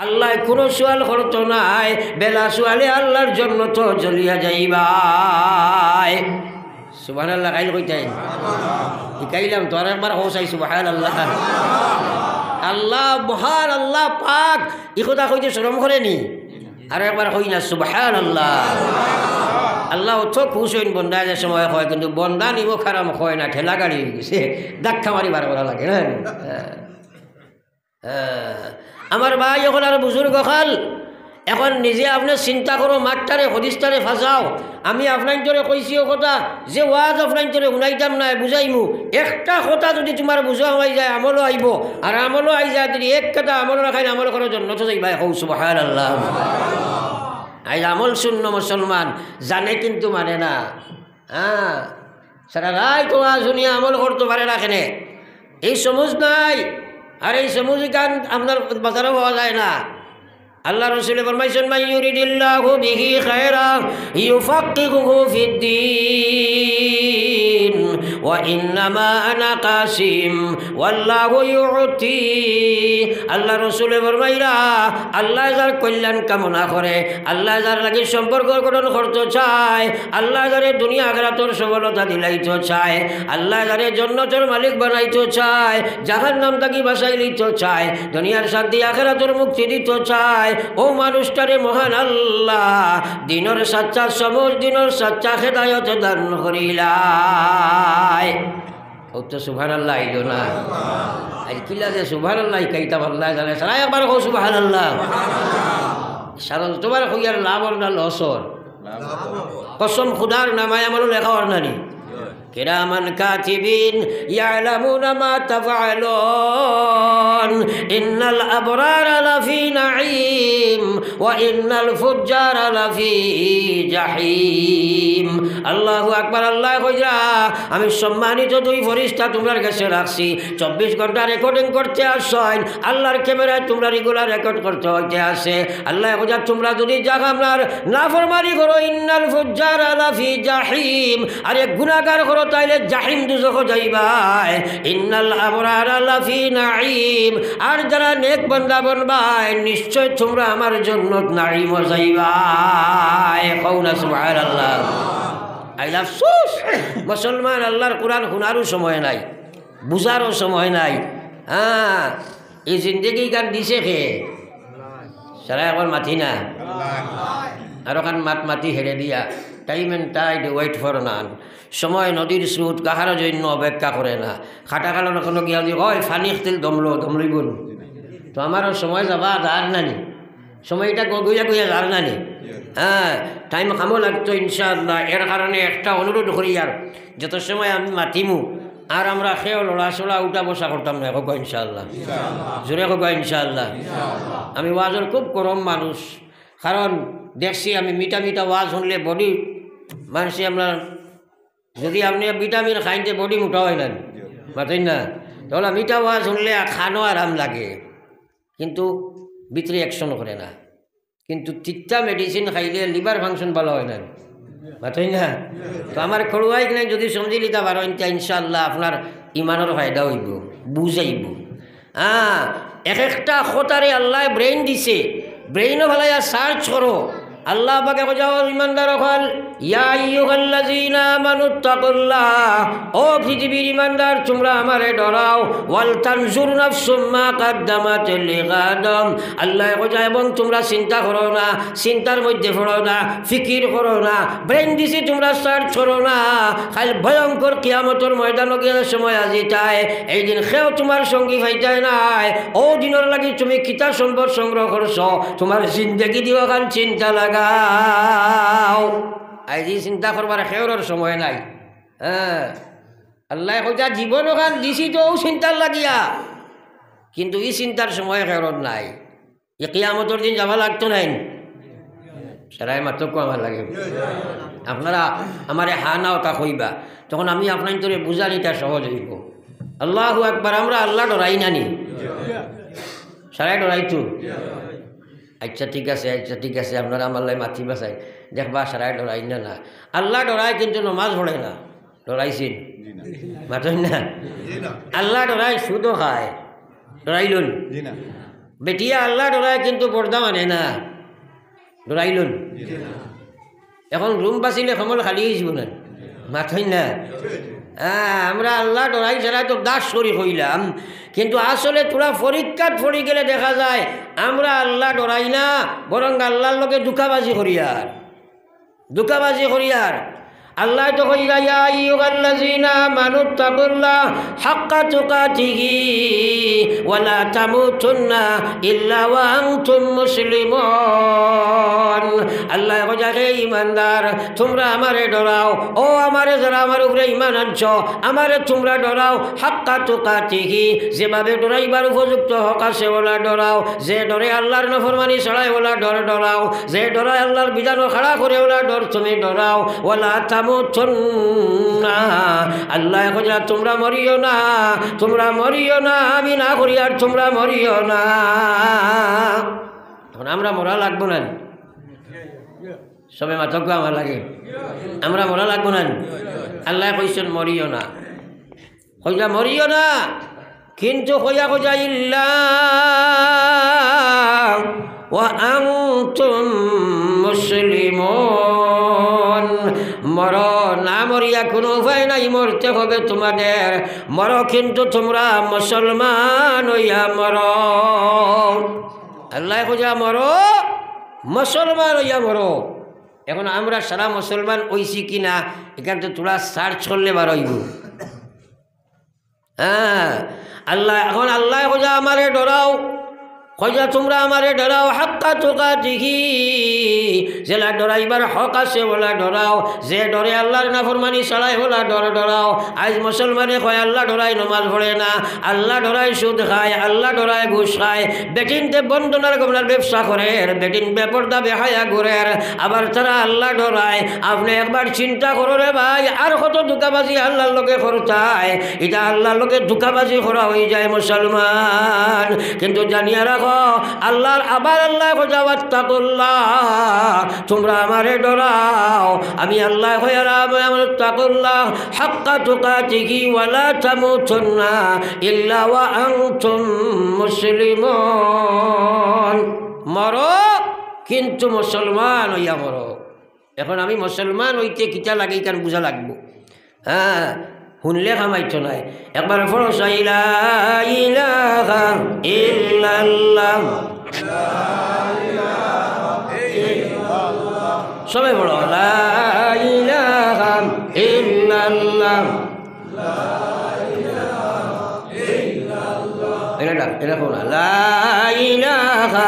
আল্লাহ কোনো সোয়াল করতো নাই, বেলা সোয়ালে আল্লাহর জন্য তো জ্বলিয়া যাইবাই। সুবহানাল্লাহ কাইল কইতাই শিকাইলাম তো আর একবার হোসাই সুবহানাল্লাহ। আল্লাহ মহান, আল্লাহ পাক ই কথা কইতে শরম করেনি? আর একবার কই না সুবহানাল্লাহ। আল্লাহ অত খুশ হইন বন্দা যে সময় হয়, কিন্তু বন্দা নিব খারাপ হয় না, ঠেলা গাড়ি হয়ে গেছে, ধাক্কা মারি বার করা লাগে না। আমার ভাই এখন আর বুজুর্গ খাল, এখন নিজে আপনি চিন্তা করো, মাঠটারে হদিসটারে ফাঁসাও। আমি আপনার তোরে কইছি ও কথা যে ওয়াজ আপনার তোরে শুনাইতাম না, বুঝাইমু। একটা কথা যদি তোমার বুঝা হয়ে যায়, আমলও আইব, আর আমলও আই যায় যদি এক কথা আমল রাখাই আমল করার জন্য তো যাইবা। হৌ সুবহানাল্লাহ। আই আমল শূন্য মুসলমান জানে কিন্তু মানে না। সারা রাত ওয়াজ শুনিয়া আমল করতে পারে না, কেনে এই সমুজ নাই। আর এই সমুজ গান আপনার বাজারও পাওয়া যায় না। আল্লাহ রাসূল ফরমাইছেন, মান ইউরিদিল্লাহু বিহি খায়রান ইউফাক্কিহুহু ফিদ্দীন ওয়া ইন্নামা আনা কাসিম ওয়াল্লাহু ইউতি। আল্লাহ রাসূল ফরমাইরা, আল্লাহ যার কল্যাণ কামনা করে, আল্লাহ যার লাগি সম্পর্ক গঠন করতে চায়, আল্লাহ যারে দুনিয়া আখিরাতের সফলতা দিলাইতে চায়, আল্লাহ যারে জান্নাতের মালিক বানাইতে চায়, জাহান্নাম থেকে বাঁচাই লইতে চায়, দুনিয়ার শান্তি আখিরাতের মুক্তি দিতে চায়, ও মানুষটারে মহান আল্লাহ দিনের সচ্চা সমজ, দিনের সচ্চা হেদায়ত দান করিলাই। ও তো সুবহানাল্লাহ আইলো না। আজ কিলা যে সুবহানাল্লাহ কাইতা আল্লাহ জানে। সারা একবার কও সুবহানাল্লাহ। সারা তোমার কইয়ার লাভ না লসর? কসম খুদার নামায় আমল লেখা অর্ণানি কিরামান কাতিবিন ইয়ালামুনা মা তাফআলুন ইন্নাল আবরারা লাফি নাঈম ওয়া ইন্নাল ফুজ্জারা লাফি জাহিম। আল্লাহু আকবার। আল্লাহ কইরা, আমি সম্মানিত দুই ফেরেশতা তোমার কাছে রাখছি, 24 ঘন্টা রেকর্ডিং করতে আসেন। আল্লাহর ক্যামেরায় তোমরা রেগুলার রেকর্ড করতে হইতে আসে। আল্লাহ কইরা, তোমরা যদি জাহান্নামের নাফরমানি করো, ইন্নাল ফুজ্জারা লাফি জাহিম, আরে গুনাহগার করো তাইলে জাহিম দুজখ যাইবাই। ইন্নাল আবরারা লাফি নাঈম, আর যারা নেক বান্দা বনবাই নিশ্চয় তোমরা আমার জান্নাত নাঈম যাইবাই। কওনা সুবহানাল্লাহ। আই আফসোস মুসলমান, আল্লাহর কোরআন শোনারও সময় নাই, বুঝারও সময় নাই। এই জিন্দগি গান দিছে খে সারা এখন মাতি না, আর ওখান মাতি হেরে দিয়া। Time and tide wait for none. সময় নদীর স্রোত কাহার জন্য অপেক্ষা করে না। খাটা কালন কোনো গিয়া দিয়ে হয় ফানি খেল দমলইব। তো আমারও সময় যাবা আর নানি, সময়টা গইয়া গইয়া যার নানি। টাইম কামো লাগতো ইনশাআল্লাহ। এর কারণে একটা অনুরোধ করি, আর যত সময় আমি মাতিমু আর আমরা খেয়েও লড়াচড়া উঠা বসা করতাম না। হোক ইনশাআল্লাহ, জোরে হোক ইনশাআল্লাহ। আমি ওয়াজের খুব গরম মানুষ, কারণ দেখছি আমি মিঠা মিঠা ওয়াজ শুনলে বডি মানছি আমরা, যদি আপনি ভিটামিন খাইতে বডি মোটা হয় না, মাতেন না, তাহলে মিঠা ওয়াজ শুনলে খানো আরাম লাগে, কিন্তু ভিতরে অ্যাকশন করে না। কিন্তু তিতা মেডিসিন খাইলে লিভার ফাংশন ভালো হয় না, মাতেন না। তো আমার খড়ুয়াই নাই যদি সমঝি লিতা পারো, ইনশাআল্লাহ আপনার ইমানের ফায়দা হইব, বুঝাইব। এক একটা খতারে আল্লাহ ব্রেইন দিছে, ব্রেইনও ভালাইয়া সার্চ করো। আল্লাহ পাকে যাও ইমানদার হল, ইয়া আইয়ুহাল্লাযীনা আমানুত্তাকুল্লাহ, ও পৃথিবীর ইমানদার তোমরা আমারে ডরাও। ওয়াল তানজুর নাফসুম মা কাদ্দামাত লিগাদাম, আল্লাহ কইয়া এবং তোমরা চিন্তা করো না, চিন্তার মধ্যে পড়ো না, ফিকির করো না, ব্রেন দিছি তোমরা সার্চ করো না। খালি ভয়ঙ্কর কিয়ামতের ময়দানে গিয়ে সময় আজি তাই, এই দিন খেয়েও তোমার সঙ্গী পাইতাই নাই। ও দিনের লাগি তুমি কিতা সম্পদ সংগ্রহ করছো, তোমার জিন্দেগি দিও খান চিন্তা লাগা। আজ চিন্তা করবার খেওয়ার সময় নাই। আল্লাহ কইতা জীবন ওখান দিছি তো চিন্তার লাগিয়া, কিন্তু এই চিন্তার সময় খেওয়ার নাই। এ কিয়ামতের দিন যাওয়া লাগতো নাই, সারাই মাত্র আমার লাগে। আপনারা আমার হানা ওটা কইবা, তখন আমি আপনার তোরে বুঝানিটা সহজ হইব। আল্লাহু আকবার। আমরা আল্লাহ ডরাই নানি, সারাই ডরাইতো। আচ্ছা ঠিক আছে, আচ্ছা ঠিক আছে, আপনারা আমার লাই মাতি বাসাই দেখবা সারাই ডরাই না। না, আল্লাহ ডরাই কিন্তু নমাজ পড়ে না। ডরাইছেন মাতেন না? আল্লাহ ডরাই সুদও খায়, ডরাইলুন বেটিয়া আল্লাহ ডরায় কিন্তু পর্দা মানে না, ডরাইলন। এখন রুম বাঁচিলে সমল খালি হয়ে যাব না, মাথই না। আমরা আল্লাহ ডরাই ছাড়াই তো দাস করি হইলাম, কিন্তু আসলে তোরা পরীক্ষাত পড়ি গেলে দেখা যায় আমরা আল্লাহ ডরাই না, বরং আল্লাহর লোকে দুঃখাবাজি করিয়ার, দুঃখাবাজি করিয়ার। আল্লাহ তো কইরা ইয়া আইয়ুহাল্লাযীনা আমানুত্তাকুল্লাহ হাক্কা তুকাতিহি ওয়া লা তামুতুন্না ইল্লা ওয়া আনতুম মুসলিমুন। আল্লাহ কইরা হে ঈমানদার তোমরা আমারে ডরাও, ও আমারে যারা আমার উপরে ঈমান আনছো আমারে তোমরা ডরাও, হাক্কা তুকাতিহি যেভাবে ডরাইবার উপযুক্ত হক আছে ওলা ডরাও, যে ডরে আল্লাহর নাফরমানি ছাড়াই ওলা ডর ডরাও, যে ডরায় আল্লাহর বিধান খাড়া করে ওলা ডর তুমি ডরাও। ওয়ালা তামুতুন্না আল্লাহ কইরা তোমরা মরিও না, তোমরা মরিও না, আমি না করি আর তোমরা মরিও না। এখন আমরা মরা লাগবো না, সবে মাথক আমার লাগে, আমরা মরা লাগবো না। আল্লাহ কইছেন মরিও না, কইরা মরিও না, কিন্তু কইয়া কইয়া ইল্লা ওয়া আনতুম মুসলিমুন। মর না মরিয়া কোনো উপায় নাই, মরতে হবে তোমাদের, মর কিন্তু তোমরা মুসলমান হইয়া মর। আল্লাহ কইয়া মর, মুসলমান হইয়া মর। এখন আমরা সারা মুসলমান হইছি কিনা এখান তো তোরা সার্চ করলে বার হইব। হ্যাঁ আল্লাহ, এখন আল্লাহ কইয়া আমারে ডরাও, কইয়া তোমরা আমারে ডরাও হাক্কা তুকাতিহি, যেলা ডরাইবার হক আছে ওলা ডরাও, যে ডরে আল্লাহর নাফরমানি ছাড়াই ওলা ডর ডরাও। আজ মুসলমানে কয় আল্লাহ ডরাই নমাজ পড়ে না, আল্লাহ ডরাই সুদ খায়, আল্লাহ ডরাই ঘুষ খায়, বেটিনতে বন্ধনার গমনার ব্যবসা করে, বেটিন বেপর্দা বেহায়া ঘুরের, আবার তারা আল্লাহ ডরায়। আপনি একবার চিন্তা করো রে ভাই, আর কত ধোকাবাজি আল্লাহর লোকে করতায়, এটা আল্লাহর লোকে ধোকাবাজি করা হয়ে যায় মুসলমান। কিন্তু জানিয়া রাখো আল্লাহর, আবার আল্লাহ ওয়াত্তাকুল্লাহ তোমরা আমারে ডরাও, আমি আল্লাহ ওয়াত্তাকুল্লাহ হাক্কা তুকাতিহি ওয়া লা তামুতুন্না ইল্লা ওয়া আনতুম মুসলিমুন। মরো কিন্তু মুসলমান হইয়া মরো। এখন আমি মুসলমান হইতে কিতা লাগে কারণ বুঝা লাগবো। হ্যাঁ শুনলে খামাইতো নাই, একবার ফরস লা ইলাহা ইল্লাল্লাহ, সবাই বলো লা ইলাহা ইল্লাল্লাহ, এটা শোনা লা ইলাহা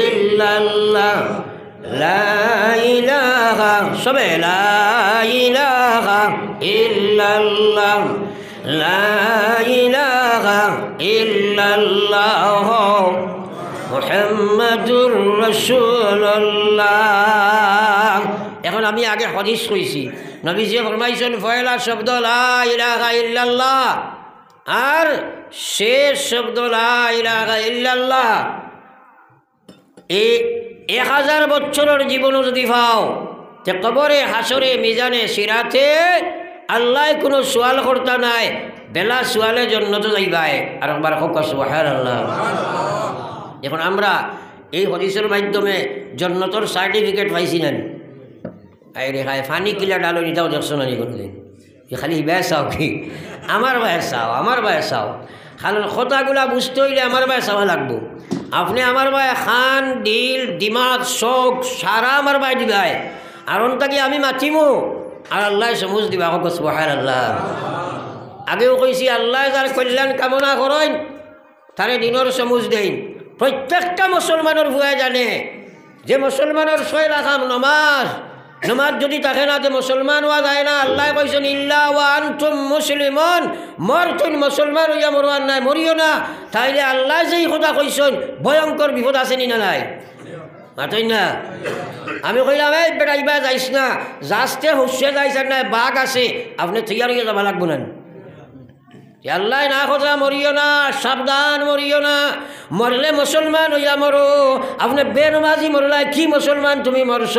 ইল্লাল্লাহ, লা ইলাহা, সবে লা ইলাহা ইল্লাল্লাহ, লা ইলাহা ইল্লাল্লাহ মুহাম্মাদুর রাসূলুল্লাহ। এখন আমি আগে হাদিস কইছি, নবীজি ফরমাইছেন পয়লা শব্দ লা ইলাহা ইল্লাল্লাহ, আর শেষ শব্দ লা ইলাহা ইল্লাল্লাহ। এই 1000 বছরের জীবনও যদি পাও, তে কবরে হাসরে মিজানে সিরাতে আল্লাহ কোনো সোয়াল করতা নাই, বেলা সোয়ালের জন্য তো যাইবাই। আর একবার হোক সুবহানাল্লাহ। এখন আমরা এই হদিসের মাধ্যমে জন্নতর সার্টিফিকেট পাইছি না, আই রে খায় ফানি কিলা ডালো নিতাও দেখছো না কোনোদিন, খালি বেয়া চাও কি আমার বায়ে চাও, আমার বায়ে চাও, কারণ কথাগুলা বুঝতে হইলে আমার বায়ে চাওয়া লাগবো। আপনি আমার বায়ে খান দিল দিমাগ শোক সারা আমার বায়ে দিবায়, আর অন্তাকে আমি মাতিমো আর আল্লাহ সমুজ দিবা। হোক সুবহানাল্লাহ। আগেও কইছি আল্লাহ যার কল্যাণ কামনা করেন তারে দিনের সমুজ দেন। প্রত্যেকটা মুসলমানের ভুয়া জানে যে মুসলমানের 6 রাকাত নামাজ, নামাজ যদি থাকে না যে মুসলমান হওয়া যায় না। আল্লাহ কইছেন ইল্লা ওয়া আনতুম মুসলিমুন, মরতুন মুসলমান হইয়া মরওয়ার নাই, মরিও না। তাইলে আল্লাহ যেই কথা কইছেন ভয়ঙ্কর বিপদ আছে নি না নাই, মাতই না। আমি কইলাম এই বেটা ইবা যাইস না, যাস্তে হুসে যাইছেন না, বাঘ আছে, আপনি তৈয়ার হইয়া যাবা লাগবো না। আল্লাহ না কথা মরিও না, সাবধান মরিও না। মরলে মুসলমান হইয়া মরো। আপনি বেনমাজি মরলাই কি মুসলমান তুমি মরছ?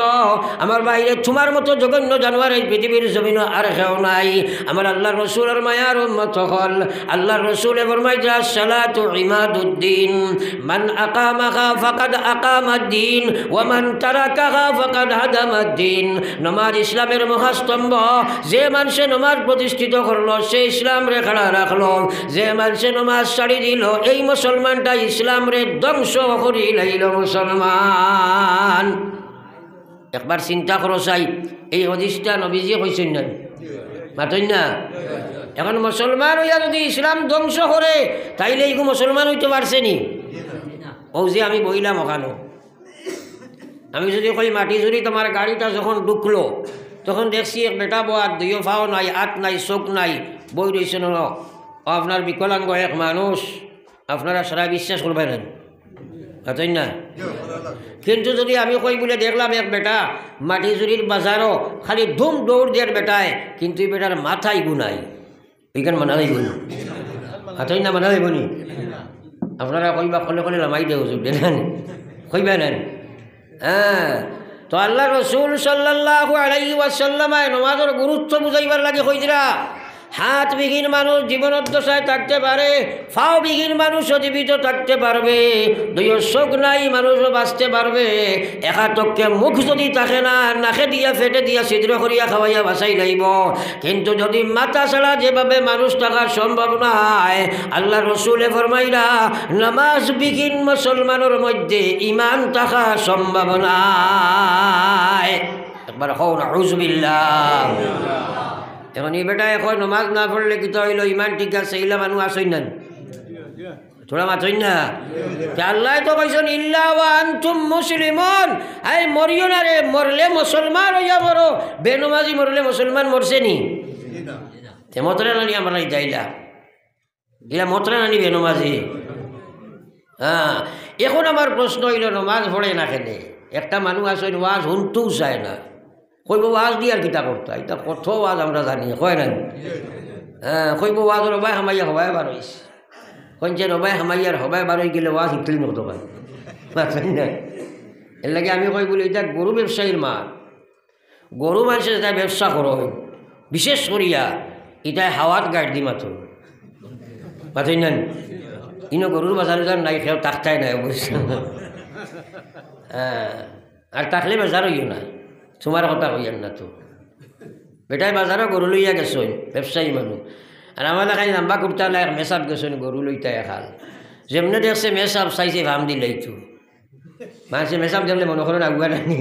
আমার বাইরে তোমার মতো জঘন্য জানোয়ার এই পৃথিবীর জমিন আর কেউ নাই। আমার আল্লাহর রসুলের মায়ার উম্মত হল। আল্লাহর রসুলে ফরমাইছে আসসালাতু ইমাদুদ্দিন, মান আকামাহা ফাকাদ আকামাদ্দিন ওয়া মান তারাকাহা ফাকাদ হাদামাদ্দিন। নামাজ ইসলামের মহাস্তম্ভ। যে মানুষে নামাজ প্রতিষ্ঠিত করলো সে ইসলাম রে খাড়া রাখলো। যে মানুষে নামাজ ছাড়ি দিল এই মুসলমানটা ইসলাম রে ধ্বংস করি লাইল মুসলমান। একবার চিন্তা করো চাই, এই হদিসটা নবীজি কইছেন না, মাতই না? এখন মুসলমান হইয়া যদি ইসলাম ধ্বংস করে তাইলে এইগু মুসলমান হইতে পারছে নি? ও যে আমি বইলাম ওখানে, আমি যদি কই মাটি জুড়ি তোমার গাড়িটা যখন ঢুকলো তখন দেখছি এক বেটা বয়ার দুইও ফাও নাই, হাত নাই, চোখ নাই, বই রয়েছে ন, আপনার বিকলাঙ্গ এক মানুষ, আপনারা সারা বিশ্বাস করবেন তাই না? কিন্তু যদি আমি কই বলে দেখলাম এক বেটা মাটিজুরির বাজারও খালি ধুম দৌড় দেওয়ার বেটায়, কিন্তু এই বেটার মাথায় গুনাই, এইখান মানা যাইব না, মাথায় না মানা যাইব নি? আপনারা কইবা কলে কলে লামাই দেও দেন কইবা নেন। হ্যাঁ, তো আল্লাহ রসুল সাল্লাল্লাহু আলাইহি ওয়াসাল্লাম নমাজের গুরুত্ব বুঝাইবার লাগে কইরা হাত বিহীন মানুষ জীবনোদ্দশায় থাকতে পারে, ফাও বিহীন মানুষও জীবিত থাকতে পারবে, দুই চোখ নাই মানুষও বাঁচতে পারবে, একাতককে মুখ যদি থাকে না নাকে দিয়া ফেটে দিয়া ছিদ্র করিয়া খাওয়াইয়া বাঁচাই লাইব। কিন্তু যদি মাথা ছাড়া যেভাবে মানুষ থাকা সম্ভব নয়, আল্লাহ রসুলে ফরমাইলা নামাজ বিহীন মুসলমানের মধ্যে ইমান থাকা সম্ভব নয়। একবার হও নাউযু বিল্লাহ। এখন এই বেটা এখন নমাজ না পড়লে কি তো হইল ইমান ঠিক আছে, এইলা মানুষ আসই না, থোড়া মাথই না? আল্লাহ তো কইছেন ইল্লা ওয়া আনতুম মুসলিমুন, আই মরিও না রে, মরলে মুসলমান হইয়া মরো। বেনমাজি মরলে মুসলমান মরছে নি? তে মতরে নানি আমরা যাইলা ইলা মতরে নানি বেনমাজি। হ্যাঁ, এখন আমার প্রশ্ন হইল নমাজ পড়ে না কেনে? একটা মানুষ আছে ওয়াজ শুনতেও চায় না, কইব ওয়াজ দিয়ে আর কিতা করতে, এটা কত ওয়াজ আমরা জানি, কয় না? হ্যাঁ, কইব ওয়াজ রবাই হামাইয়া হবাই বার হয়েছে, কইছে রবাই হামাইয়ার হবাই বার হয়ে গেলে ওয়াজ ইতলি নতো পাই না। এর লাগে আমি কই বলি এটা গরু ব্যবসায়ীর মা, গরু মানুষের যেটা ব্যবসা করো বিশেষ করিয়া এটা হাওয়াত গাড় দি মাথো মাথই না। ইনো গরুর বাজারে যান নাই খেয়েও তাকতাই নাই অবশ্য। হ্যাঁ, আর তাকলে বাজার হইও না, তোমার কথা কইয়ার না তো। বেটাই বাজারও গরু লইয়া গেছ ব্যবসায়ী মানুষ, আর আমার দেখাই নাম্বা কুর্তা নাই মেসাপ গেছেন গরু লইতাই খাল, যেমনি দেখছে মেসাপ চাইছে ভাম দিলেইতো মানুষে মেসাপ দেখলে মনে করেন আগুয়া নানি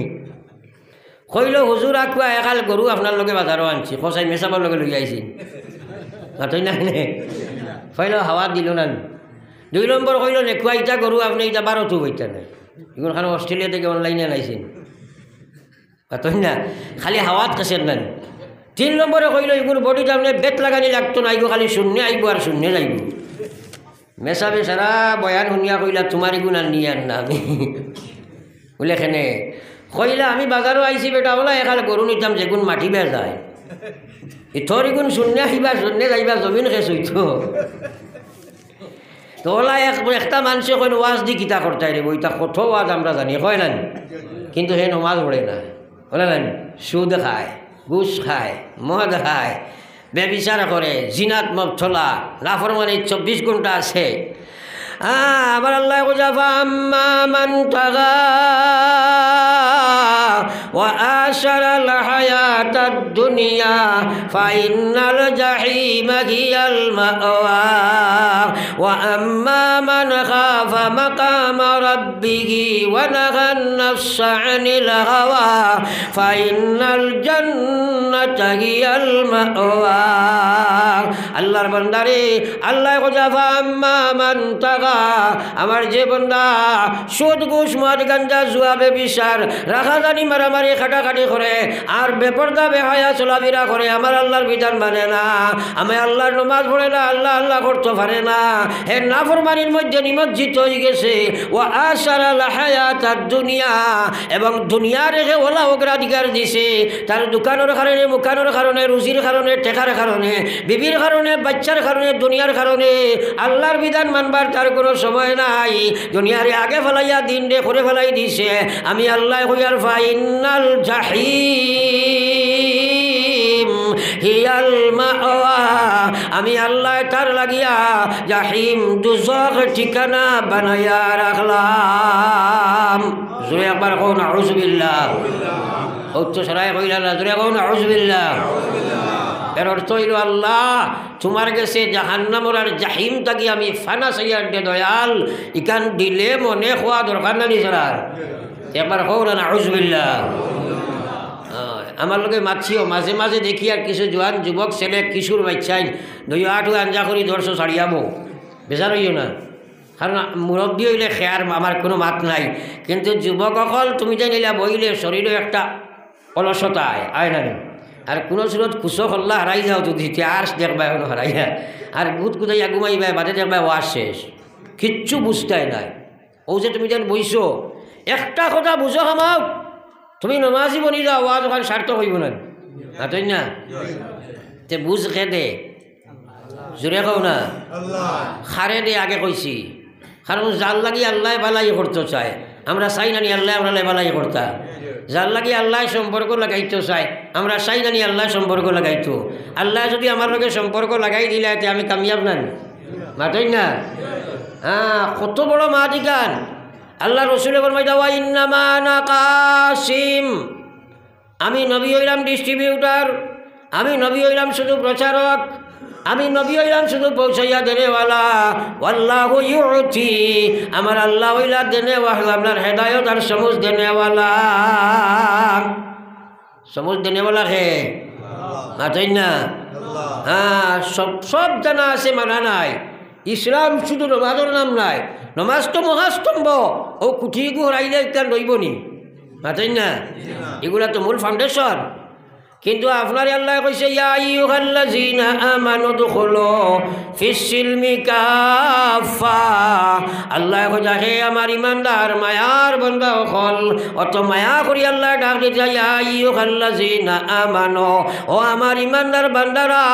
কইল হুজুর আগুয়া একাল গরু আপনার লগে বাজারও আনছি, খসাই মেসাপর লগে লই আইছি মাতই না নে। কইল হাওয়া দিল না। 2 নম্বর কইল নেকুয়া ইটা গরু আপনি ইটা 12 বইতা না, এগুলো খান অস্ট্রেলিয়া থেকে অনলাইনে আনাইছেন মাতই না, খালি হাওয়াত কাছের নেন। 3 নম্বরে কইল এগুলো বডিটা আপনি বেত লাগানি লাগতো না, এগুলো খালি শূন্য আইব আর শূন্য যাইব। মেসাবে সারা বয়ান শুনিয়া কইলা তোমার এগুলো আর নিয়ে আন না আমি বলে খেনে কইলা আমি বাজারও আইছি বেটা বলা এখানে গরু নিতাম যেগুন মাটি বের যায়, ইথর এগুন শূন্য আহিবা শূন্য যাইবা জমিন খেস হইতো। তো ওলা একটা মানুষে কইল ওয়াজ দি কিতা করতে রে বইটা কত ওয়াজ আমরা জানি, কয় না? কিন্তু হে নমাজ পড়ে না, বলে না? সুদ খায়, ঘুষ খায়, মদ খায়, ব্যভিচার করে, জিনাত মবতলা, নাফরমানি 24 ঘন্টা আছে। আবার আল্লাহ কুজাফা আম্মা মান তাগা ওয়া আশারাল হায়াতাদ দুনিয়া ফাইন্নাল জাহিমা হিয়াল মাওয়া ওয়া আম্মা মান খাফা মাকামা রাব্বিহি ওয়া নাহান নাফসা আনিল হাওয়া ফাইন্নাল জান্নাতা হিয়াল মাওয়া। আল্লাহর বান্দারে আল্লাহ কুজাফা আম্মা মান তাগা, আমার যে বান্দা সুদ ঘুষ মদ গাঞ্জা জুয়া ব্যভিচার রাখাজানি মারামারি খাটাখাটি করে আর বেপরদা বেহায়া চলাফেরা করে, আমার আল্লাহর বিধান মানে না, আমি আল্লাহর নমাজ পড়ে না, আল্লাহ আল্লাহ করতে পারে না, হে নাফরমানির মধ্যে নিমজ্জিত হয়ে গেছে। ও আশারাল হায়াতাদ দুনিয়া, এবং দুনিয়ার রেখে ওলা অগ্রাধিকার দিছে, তার দোকানের কারণে, মুখানোর কারণে, রুজির কারণে, টেকার কারণে, বিবির কারণে, বাচ্চার কারণে, দুনিয়ার কারণে আল্লাহর বিধান মানবার তার কোনো সময় নাই। দুনিয়ারে আগে ফেলাইয়া দিন রে করে ফেলাই দিছে। আমি আল্লাহ হইয়ার ফাইনাল জাহিম হিয়াল মাওয়া, আমি আল্লাহ তার লাগিয়া জাহিম দুজখ ঠিকানা বানাইয়া রাখলাম। জোরে একবার কোন আউযুবিল্লাহ, উচ্চ সরাই কইলা না, জোরে কোন আউযুবিল্লাহ। এর অর্থ হইল আল্লাহ তোমার কাছে জাহান্নামর আর জাহিম থাকি আমি ফানা সাইয়ার দে দয়াল, ইকান দিলে মনে খোয়া দরকার না নিজের। একবার হোক না আউযুবিল্লাহ। আমার লোকে মাছিও মাঝে মাঝে দেখি আর কিছু জোয়ান যুবক ছেলে কিশোর বাচ্চাই 2-8 আঞ্জা করি দর্শ ছাড়িয়াবো, বেজার হইও না, কারণ মুরব্বী হইলে খেয়ার আমার কোনো মাত নাই, কিন্তু যুবক অকল তুমি যে নিলা বইলে শরীরে একটা অলসতা আয় না, আর কোনো সুরত কুশো হল্লা হারাই যাও যদি আর দেখবা এখন হারাইয়া, আর গুদ গুদাইয়া ঘুমাইবা বাদে দেখবা ওয়াশ শেষ, কিচ্ছু বুঝতেই নাই। ও যে তুমি যেন বইছো একটা কথা বুঝো হামাও, তুমি নমাজি বনি যাও, ওয়াজ ওখানে সার্থক হইব না, তাই না? তে বুঝ খেদে জোরে কও না, খারে দে আগে কইছি, কারণ জাল লাগি আল্লাহ বালাই করতে চায়, আমরা চাই নানি আল্লাহ আমরা বালাই করতা, যার লাগি আল্লাহ সম্পর্ক লাগাইতে চাই, আমরা চাই নানি আল্লাহ সম্পর্ক লাগাইতো। আল্লাহ যদি আমার লগে সম্পর্ক লাগাই দিলে এতে আমি কামিয়াব না, মাতই না? হ্যাঁ, কত বড় মাদিকান আল্লাহ রসুলের ফরমাই দাওয়া ইন্নামা আনা কাসিম, আমি নবী হইলাম ডিস্ট্রিবিউটার, আমি নবী হইলাম শুধু প্রচারক, আমি নবী হইলাম শুধু পৌঁছাইয়া দেনেওয়ালা। আল্লাহু ইউতি, আমার আল্লাহ হইলা দেনেওয়ালা, আপনার হেদায়ত আর সমুজ দেনেওয়ালা। সমুজ দেনেওয়ালা হে মাতই না? হ্যাঁ, সব জানা আছে, মানা নাই। ইসলাম শুধু নমাজের নাম নাই, নমাজ তো মহাস্তম্ভ, ও কুঠি গুহরাইলে একটা রইবনি, মাতই না? এগুলা তো মূল ফাউন্ডেশন। কিন্তু আপনার আল্লাহ কইছে ইয়া আইয়ুহাল্লাযীনা আমানু দুখুলু ফিস-সিলমি কাফা, আল্লাহ কইছে হে আমার ইমানদার মায়ার বান্দা হল, অত মায়া করি আল্লাহ ডাক দিছে ইয়া আইয়ুহাল্লাযীনা আমানু, ও আমার ইমানদার বান্দারা,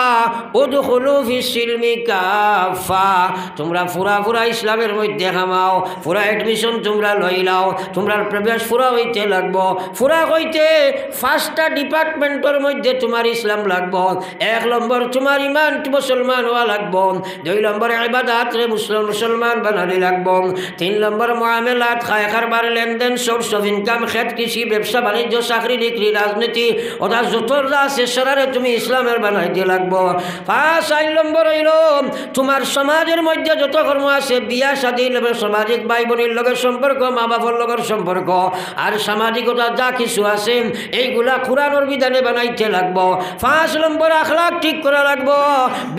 উদখুলু ফিস-সিলমি কাফা, তোমরা পুরা ইসলামের মধ্যে খামাও, পুরা এডমিশন তোমরা লইলাও, তোমরা প্রবেশ পুরা হইতে লাগবো। পুরা হইতে 5টা ডিপার্টমেন্টের মধ্যে তোমার ইসলাম লাগবো। 1 নম্বর তোমার ইমান মুসলমান হওয়া লাগবো, 2 নম্বর ইবাদত রে মুসলমান বানানি লাগবো, 3 নম্বর মুআমালাত খায় কারবার লেনদেন সোর্স অফ ইনকাম খেত কৃষি ব্যবসা বাণিজ্য চাকরি ডিগ্রি রাজনীতি ওটা যত আছে সারারে তুমি ইসলামের বানাইতে লাগবো। 5 নম্বর হইল তোমার সমাজের মধ্যে যত কর্ম আছে বিয়া শাদী সামাজিক ভাই বোনের লগের সম্পর্ক, মা বাবার লগের সম্পর্ক আর সামাজিকতা যা কিছু আছে এইগুলা কোরআনের বিধানে বানাইতে লাগবো। 5 নম্বর আখলাক ঠিক করা লাগবো।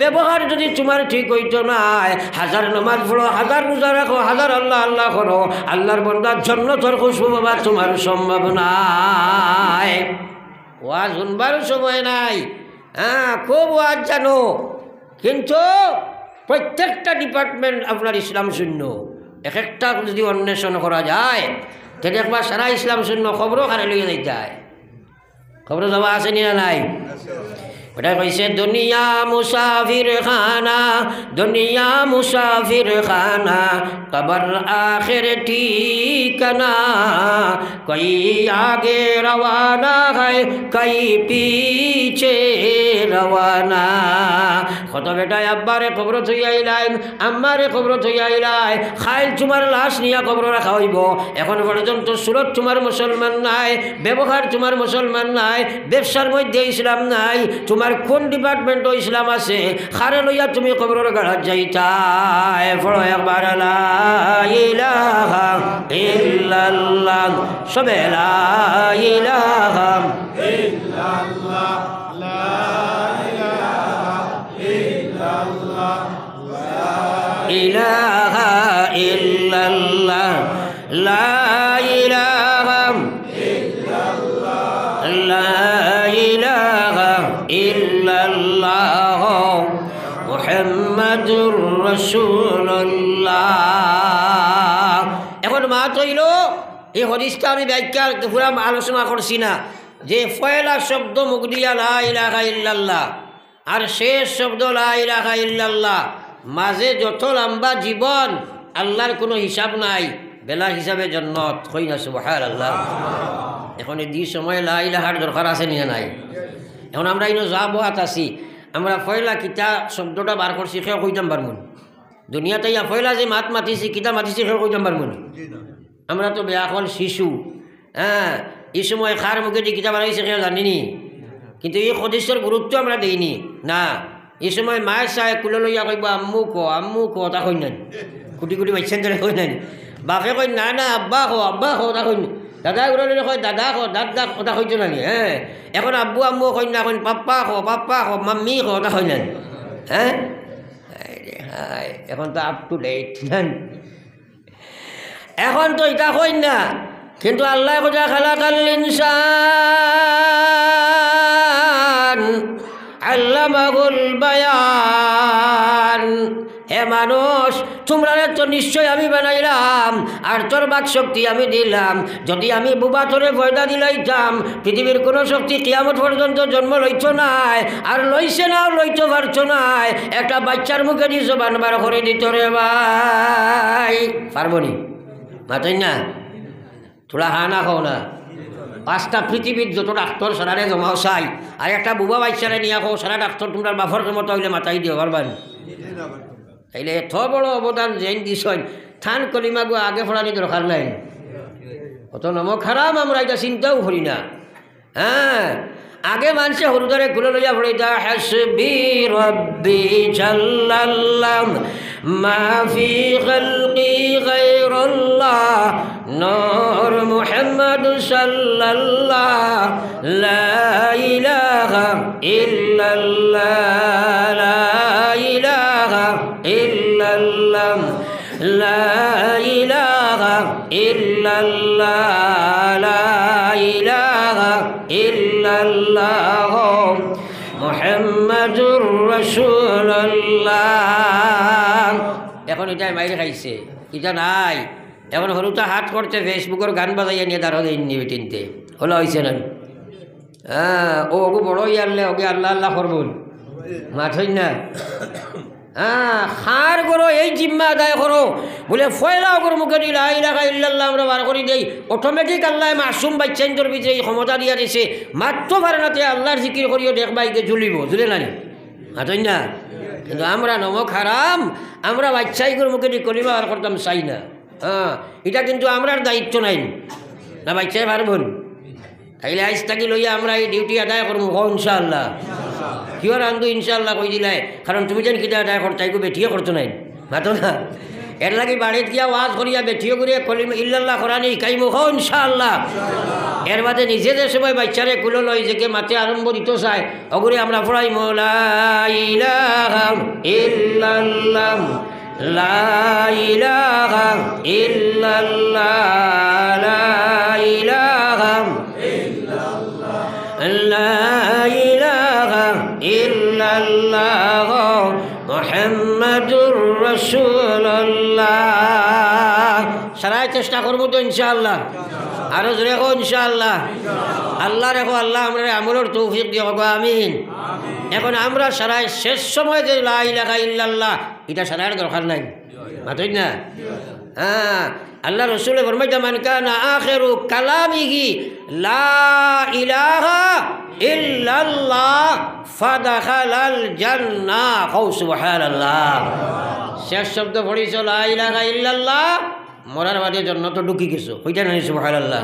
ব্যবহার যদি তোমার ঠিক হইতো নাই, 1000 নামাজ পড়ো, 1000 রোজা রাখো, 1000 আল্লাহ আল্লাহ করো, আল্লাহর বান্দার জান্নাতের খুশবু পাবা তোমার সম্ভব নাই। ওয়াজ শুনবার সময় নাই, হ্যাঁ খুব ওয়াজ জানো, কিন্তু প্রত্যেকটা ডিপার্টমেন্ট আপনার ইসলাম শূন্য। একটা যদি অন্বেষণ করা যায় তাহলে একবার সারা ইসলাম শূন্য খবরও কারে লইয়া যাই যায়। খবর যাওয়া আছে না নাই? ওটা কইছে দুনিয়া মুসাফির খানা, দুনিয়া মুসাফির খানা, কবর আখির ঠিকানা, কই আগে রওয়ানা হয় কই পিছে রওয়ানা। কত বেটায় আব্বারে কবর থই আইলাই, আম্মারে কবর থই আইলাই, খাইল তোমার লাশ নিয়া কবর রাখা হইব। এখন পর্যন্ত সুরত তোমার মুসলমান নাই, ব্যবহার তোমার মুসলমান নাই, ব্যবসার মধ্যে ইসলাম নাই, তোমার কোন ডিপার্টমেন্ট ইসলাম আছে, খারে লইয়া তুমি কবরের গাড়া যাইতাই। পড়ো একবার লা ইলাহা ইল্লাল্লাহ, সবে লা ইলাহা ইল্লাল্লাহ, লা ইলাহা ইল্লাল্লাহ, লা ইলাহা ইল্লাল্লাহ, লা ইলাহা ইল্লাল্লাহ। মুহাম্মাদুর রাসূলুল্লাহ। এখন মা তৈল এই হদিসটা আমি ব্যাখ্যা পুরা আলোচনা করছি না, যে পয়লা শব্দ মুখ দিয়া লা ইলাহা ইল্লাল্লাহ আর শেষ শব্দ লা ইলাহা ইল্লাল্লাহ, মাঝে যত লম্বা জীবন আল্লাহর কোনো হিসাব নাই, বেলা হিসাবে জন্নত হই না সুবহানাল্লাহ। এখন এই দুই সময় লা ইলাহার দরকার আছে নিয়ে নাই? এখন আমরা ইনো যা বাত আছি, আমরা পয়লা কিতা শব্দটা বার করছি সেও কইতাম পারমুন? দুনিয়াতে ইয়া পয়লা যে মাত মাতিছি কিতা মাতিছি সেও কইতাম পারমুন? আমরা তো বেয়াকল শিশু, হ্যাঁ, এই সময় খার মুখে যে কিতা বানাইছে কেউ জানিনি, কিন্তু এই সদস্যর গুরুত্ব আমরা দিইনি না। এই সময় মায়ের চায় কুলে লইয়া কইব আম্মু ক তা কই নাই, কুটি কুটি বাচ্চান ধরে কই নাই, বাপে কই না না আব্বা কো তা কই, দাদা উড়ে কয় দাদা কো দাদা কথা কইতো নানি, হ্যাঁ। এখন আব্বু আম্মু কই না, কই পাপ্পা কো মাম্মি কো তা কই নাই, হ্যাঁ। এখন তো আপ টু ডেট, এখন তো এটা কই না, কিন্তু আল্লাহ কোথা খালাকাল ইনসান আল্লামাহুল বায়ান। হে মানুষ, তোমরা তো নিশ্চয় আমি বানাইলাম আর তোর বাক শক্তি আমি দিলাম। যদি আমি বুবা তোরে পয়দা দিলাইতাম, পৃথিবীর কোনো শক্তি কিয়ামত পর্যন্ত জন্ম লইতো নাই, আর লইছে না লইতে পারছো নাই। একটা বাচ্চার মুখে দিয়ে জবান বার করে দিত রে ভাই, পারবো নি? মাতাই না তোরা হা না খাও না। পাঁচটা পৃথিবীর যত ডাক্তার সারারে জমাও চাই, আর একটা বুবা বাচ্চারে নিয়ে খাও সারা ডাক্তার তোমরা বাফর মতো হইলে মাথায় দিও পারবান? তাইলে এত বড় অবদান জেন দিস, থান কলিমা গো আগে ফোড়ানি দরকার নাই। অত নমক খারাপ আমরা এটা চিন্তাও করি না। হ্যাঁ, আগে মানুষে হরুদারে খুলে লইয়া পড়ে যা হাসবি রব্বি জাল্লাল্লাহ মা ফি খালকি গায়রুল্লাহ নূর মুহাম্মদ সাল্লাল্লাহ লা ইলাহা ইল্লাল্লাহ লা ইলাহা ইল্লাল্লাহ লা ইলাহা ইল্লাল্লাহ লা ইলাহা ইল্লাল্লাহ মুহাম্মাদুর রাসূলুল্লাহ। এখন এটাই মাইরে খাইছে, এটা নাই। এখন হরুতা হাত করতে ফেসবুকের গান বাজাইয়া নিয়ে দাঁড়ো দিননি তিনতে হলো হয়েছে না। হ্যাঁ, ও ওগু বড় ইয়ারলে ওকে আল্লাহ আল্লাহ করবুন মাথই না। হ্যাঁ, খার করো এই জিম্মা আদায় করো, বলে ফয়লা ওর মুখে দিল লা ইলাহা ইল্লাল্লাহ আমরা বার করি দেই, অটোমেটিক আল্লাহ মাসুম বাচ্চাইন্তর ভিতরে এই ক্ষমতা দিয়া দিছে। মাত্র পারেনাতে আল্লাহর জিকির করিও দেখবাইকে ঝুলিব, ঝুলে নানি মাথই না। কিন্তু আমরা নমক হারাম, আমরা বাচ্চাইগুলোর মুখে দিয়ে কলিমা বার করতাম চাই না। হ্যাঁ, এটা কিন্তু আমরার দায়িত্ব নাই না, বাচ্চাই পারবন। তাইলে আইস থাকি লইয়া আমরা এই ডিউটি আদায় করবো ইনশাআল্লাহ। কিয় রান্ধু ইনশাআল্লাহ কই দিলাই, কারণ তুমি যেন কিতা আদায় করতে বেঠিয়ে করতো নাই মাতো না। এর লাগে বাড়িতে গিয়া ওয়াজ করিয়া বেঠিয়ে করিয়া কলিমা ইল্লাল্লাহ কোরআনে কাইমু হো ইনশাআল্লাহ। এর বাদে নিজেদের সময় বাচ্চারে কুলো লই যে কে মাতে আরম্ভ দিত চায়, অগুরে আমরা পড়াই লা ইলাহা ইল্লাল্লাহ লা ইলাহা ইল্লাল্লাহ লা ইলাহা লা ইলাহা ইল্লাল্লাহ মুহাম্মাদুর রাসূলুল্লাহ। সারাই চেষ্টা করবো তো ইনশাআল্লাহ, আরো জোরে কো ইনশাআল্লাহ। আল্লাহ রেখো, আল্লাহ আমরা আমলের তৌফিক দিও গো, আমিন। এখন আমরা সারাই শেষ সময় যে লা ইলাহা ইল্লাল্লাহ এটা সারার দরকার নাই মাতই না। হ্যাঁ, আল্লাহ রসুল ফরমাইতা মান কানা আখিরু কালামিহি লা ইলাহা ইল্লাল্লাহ ফাদাখালাল জান্নাহ। কও সুবহানাল্লাহ। শেষ শব্দ পড়িছ লা ইলাহা ইল্লাল্লাহ, মরার বাদে জান্নাতে ঢুকি গেছো, হইতা না সুবহানাল্লাহ।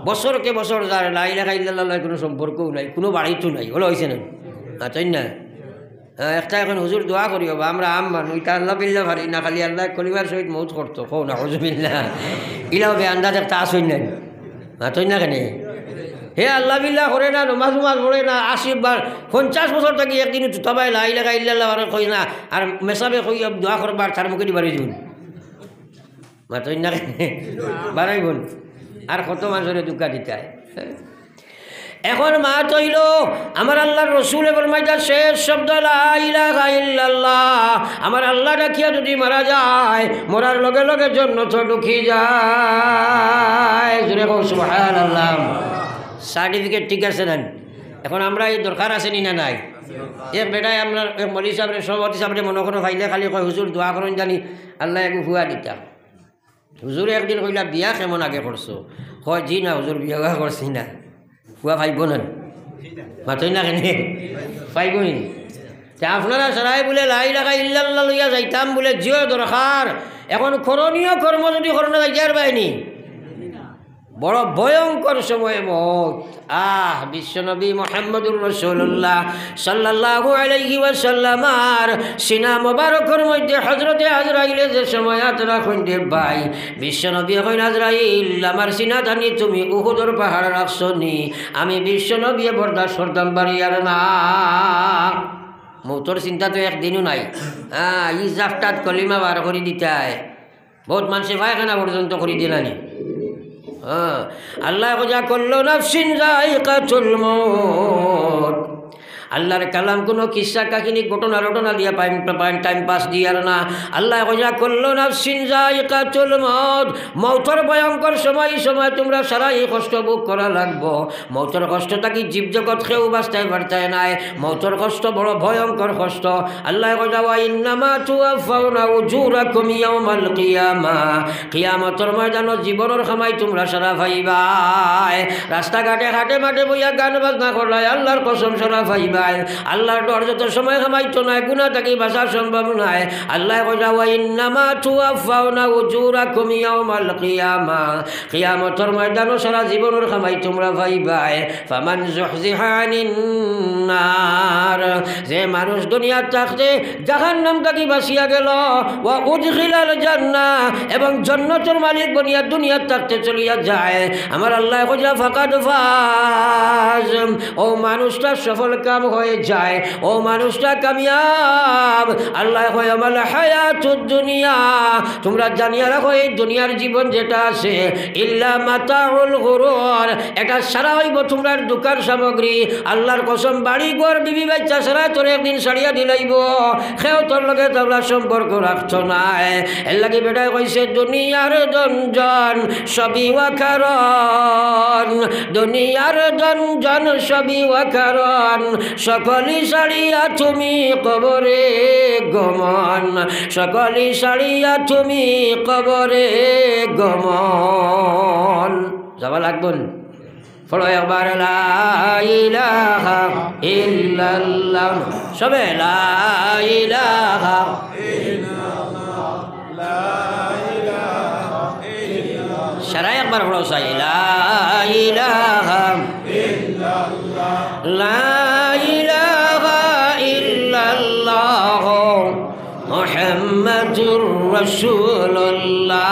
বছরকে বছর যার লা ইলাহা ইল্লাল্লাহ কোনো সম্পর্কও নাই, কোনো বাড়িতো নাই, হলো হয়েছে না তাই না। একটা এখন হুজুর দোয়া করিও বা আমরা আম মানুষ এটা আল্লাহ বিল্লাহ ভারি না, খালি আল্লাহ কলিবার সহিত মৌত করতো কো না হুজুবিল্লাহ ইলাও বে আন্দাজ একটা আসই নাই মাতই না কেন। হে আল্লাহ বিল্লাহ করে না, নমাজ উমাজ পড়ে না, 80 বার 50 বছর থাকি একদিন জুতাবাই লা ইলাহা ইল্লাল্লাহ আর কই না, আর মেসাবে কই দোয়া করবার তার মুখে দিবারই দিন মাতই না কেন বাড়াই বোন। আর কত মানুষের দুঃখা দিতায়। এখন মা তৈল আমার আল্লাহর রসুলে ফরমাইতা শেষ শব্দ লা ইলাহা ইল্লাল্লাহ। আমার আল্লাহ ডাকিয়া যদি মারা যায় মরার লগে লগে জান্নাত ঢুকি যায়। জোরে কও সুবহানাল্লাহ। সার্টিফিকেট ঠিক আছে না? এখন আমরা এই দরকার আছে নি না নাই? এ বেটায় আমরা মলি সাহেবের সভাপতি সাহেবের মনে করে ফাইলে খালি কয় হুজুর দোয়া করেন জানি আল্লাহ একটু হুয়া দিতা। হুজুরে একদিন কইলা বিয়া কেমন আগে করছো? হয় জি না হুজুর বিয়া করছি না। হুয়া ফাইব না মাতই না কেন ফাইব নি? আপনারা সারাই বলে লা ইলাহা ইল্লাল্লাহ লইয়া যাইতাম বলে জিও দরকার। এখন করণীয় কর্ম যদি করোনা যাইতে আর পাইনি বড় ভয়ঙ্কর সময় মত। বিশ্বনবী মুহাম্মদুর রাসূলুল্লাহ সাল্লাল্লাহু আলাইহি ওয়াসাল্লাম আর সিনা মোবারকের মধ্যে হযরতে আজরাইল যে সময় আতরা কইতে ভাই বিশ্বনবী কইন আজরাইল আমার সিনা জানি তুমি উহুদের পাহাড় রাখছনি আমি বিশ্বনবী বরদাস্ত করতাম পারি আর না। মৌতর চিন্তা তো একদিনও নাই। ই জাফটাত কলিমা বার করে দিতায় বহুত মানুষে পায়খানা পর্যন্ত করে দিলানি। আল্লাহ যা করলো নাফসিন যায়কাতুল মউত। আল্লাহর কালাম কোনো কিসা কাহিনী ঘটনা রটনা দিয়া টাইম পাস দিয়ার না। আল্লাহ যা করলো নাফসিন যায়কাতুল মউত। মৌতর ভয়ঙ্কর সময় তোমরা সারা এই কষ্ট ভোগ করা লাগবো। মৌতর কষ্ট থাকি জীবজগৎ কেউ বাঁচতে পারতায় নাই। মৌতর কষ্ট বড় ভয়ঙ্কর কষ্ট। আল্লাহ কইলা ইন্নামা তুওয়াফাউনা উজুরাকুম ইয়াউমাল কিয়ামাহ। কিয়ামতের ময়দানে জীবনের সময় তোমরা সারা পাইবাই। রাস্তাঘাটে ঘাটে মাঠে বইয়া গান বাজনা করলাই আল্লাহর কসম সারা পাইবা। আল্লাহর ডর যত সময় খামাইতো নাই গুনাহ থেকে বাঁচা সম্ভব নাই। আল্লাহ কইলা ইন্নামা তুওয়াফাউনা উজুরাকুম ইয়াউমাল কিয়ামাহ। কিয়ামতের ময়দানে সারা জীবনের খামাই তোমরা পাইবাই। ফামান যুহজিহা আনিন নার। যে মানুষ দুনিয়া থাকতে জাহান্নাম থেকে বাঁচিয়া গেল ওয়া উদখিলাল জান্নাহ এবং জান্নাতের মালিক বনিয়া দুনিয়া থাকতে চলিয়া যায় আমার আল্লাহ কইলা ফাকাদ ফাজ। ও মানুষটা সফল কাম হয়ে যায়, ও মানুষটা কামিয়াব। আল্লাহ কয় আমাল হায়াতুদ দুনিয়া তোমরা জানিয়া রাখো এই দুনিয়ার জীবন যেটা আছে ইল্লা মাতাউল গুরুর। এটা সারা হইব তোমরার দোকান সামগ্রী। আল্লাহর কসম বাড়ি ঘর বিবি বাচ্চা সারা তোর একদিন সারিয়া দিলাইব। সেও তোর লগে তোমরা সম্পর্ক রাখছো নাই। এর লাগে বেটায় কইছে দুনিয়ার দঞ্জন সবই ওয়াকারণ। দুনিয়ার দঞ্জন সবই ওয়াকারণ। সকলি সারিয়া তুমি কবরে গমন। সকলি সারিয়া তুমি কবরে গমন। যাবা লাগবো ফলো একবার লা ইলাহা ইল্লাল্লাহ। সবে লা ইলাহা সারা একবার ফলো চাই লা ইলাহা লা ইলাহা ইল্লাল্লাহ মুহাম্মাদুর রাসূলুল্লাহ।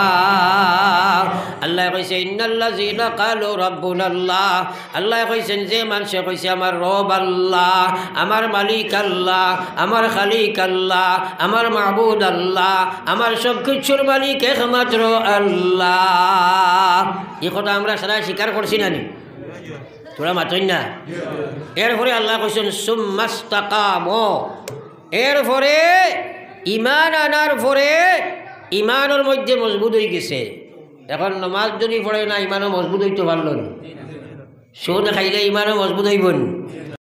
আল্লাহ কইছে ইন্নাল্লাযীনা ক্বালু রাব্বুনাল্লাহ। আল্লাহ কইছেন যে মানুষে কইছে আমার রব আল্লাহ, আমার মালিক আল্লাহ, আমার খালিক আল্লাহ, আমার মাহবুদ আল্লাহ, আমার সব কিছুর মালিক একমাত্র আল্লাহ। এই কথা আমরা সারা স্বীকার করছি না নি? তোরা মাতই না। এরপরে আল্লাহ কইছেন সুম্মাস্তাকামু। এরপরে ইমান আনার পরে ইমানের মধ্যে মজবুত হয়ে গেছে। এখন নমাজ যদি পড়ে না ইমানও মজবুত হইতে পারল না। সুদ খাইলে ইমানও মজবুত হইব না।